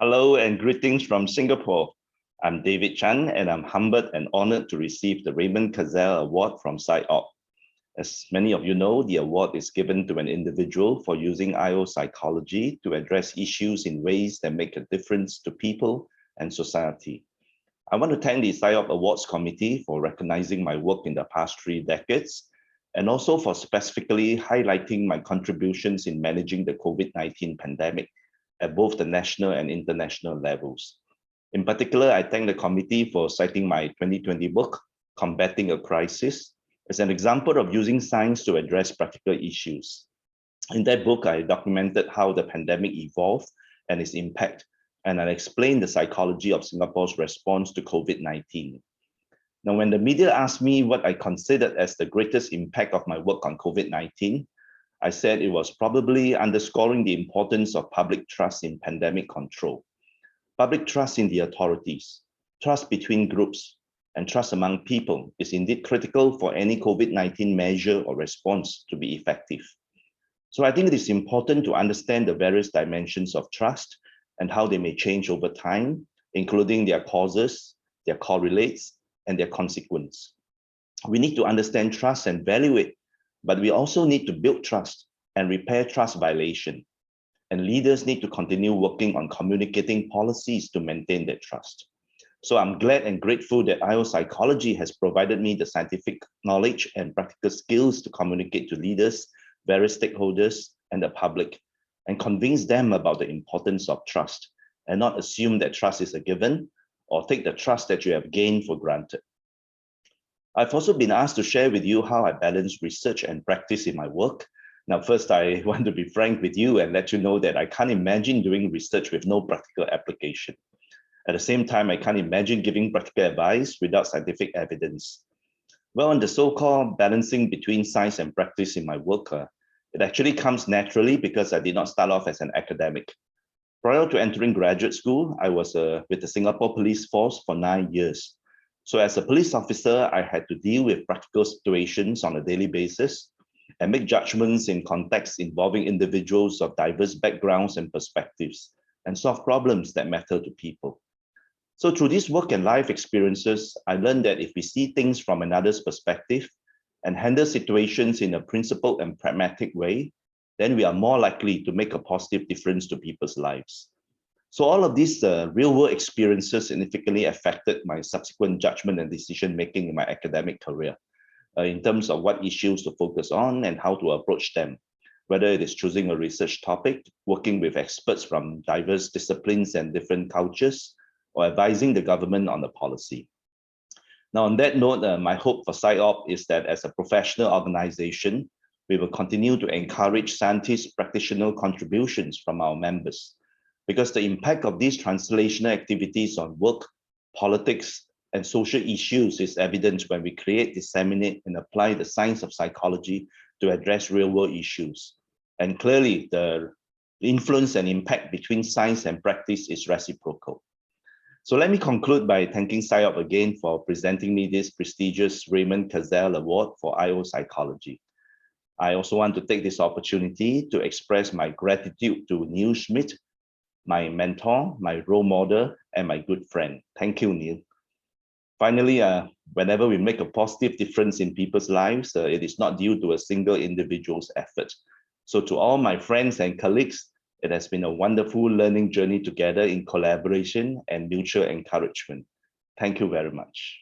Hello and greetings from Singapore. I'm David Chan and I'm humbled and honored to receive the Raymond Katzell Award from SIOP. As many of you know, the award is given to an individual for using IO psychology to address issues in ways that make a difference to people and society. I want to thank the SIOP Awards Committee for recognizing my work in the past 3 decades and also for specifically highlighting my contributions in managing the COVID-19 pandemic at both the national and international levels. In particular, I thank the committee for citing my 2020 book, Combating a Crisis, as an example of using science to address practical issues. In that book, I documented how the pandemic evolved and its impact, and I explained the psychology of Singapore's response to COVID-19. Now, when the media asked me what I considered as the greatest impact of my work on COVID-19, I said it was probably underscoring the importance of public trust in pandemic control. Public trust in the authorities, trust between groups, and trust among people is indeed critical for any COVID-19 measure or response to be effective. So I think it is important to understand the various dimensions of trust and how they may change over time, including their causes, their correlates, and their consequence. We need to understand trust and value it, but we also need to build trust and repair trust violation. And leaders need to continue working on communicating policies to maintain that trust. So I'm glad and grateful that IO psychology has provided me the scientific knowledge and practical skills to communicate to leaders, various stakeholders, and the public, and convince them about the importance of trust, and not assume that trust is a given or take the trust that you have gained for granted. I've also been asked to share with you how I balance research and practice in my work. Now, first, I want to be frank with you and let you know that I can't imagine doing research with no practical application. At the same time, I can't imagine giving practical advice without scientific evidence. Well, on the so-called balancing between science and practice in my work, it actually comes naturally because I did not start off as an academic. Prior to entering graduate school, I was with the Singapore Police Force for 9 years. So as a police officer, I had to deal with practical situations on a daily basis and make judgments in contexts involving individuals of diverse backgrounds and perspectives and solve problems that matter to people. So through these work and life experiences, I learned that if we see things from another's perspective and handle situations in a principled and pragmatic way, then we are more likely to make a positive difference to people's lives. So all of these real-world experiences significantly affected my subsequent judgment and decision-making in my academic career in terms of what issues to focus on and how to approach them, whether it is choosing a research topic, working with experts from diverse disciplines and different cultures, or advising the government on the policy. Now, on that note, my hope for SIOP is that as a professional organization, we will continue to encourage scientists' practitioner contributions from our members, because the impact of these translational activities on work, politics, and social issues is evident when we create, disseminate, and apply the science of psychology to address real-world issues. And clearly, the influence and impact between science and practice is reciprocal. So let me conclude by thanking SIOP again for presenting me this prestigious Raymond Katzell Award for IO Psychology. I also want to take this opportunity to express my gratitude to Neil Schmidt, my mentor, my role model, and my good friend. Thank you, Neil. Finally, whenever we make a positive difference in people's lives, it is not due to a single individual's effort. So to all my friends and colleagues, it has been a wonderful learning journey together in collaboration and mutual encouragement. Thank you very much.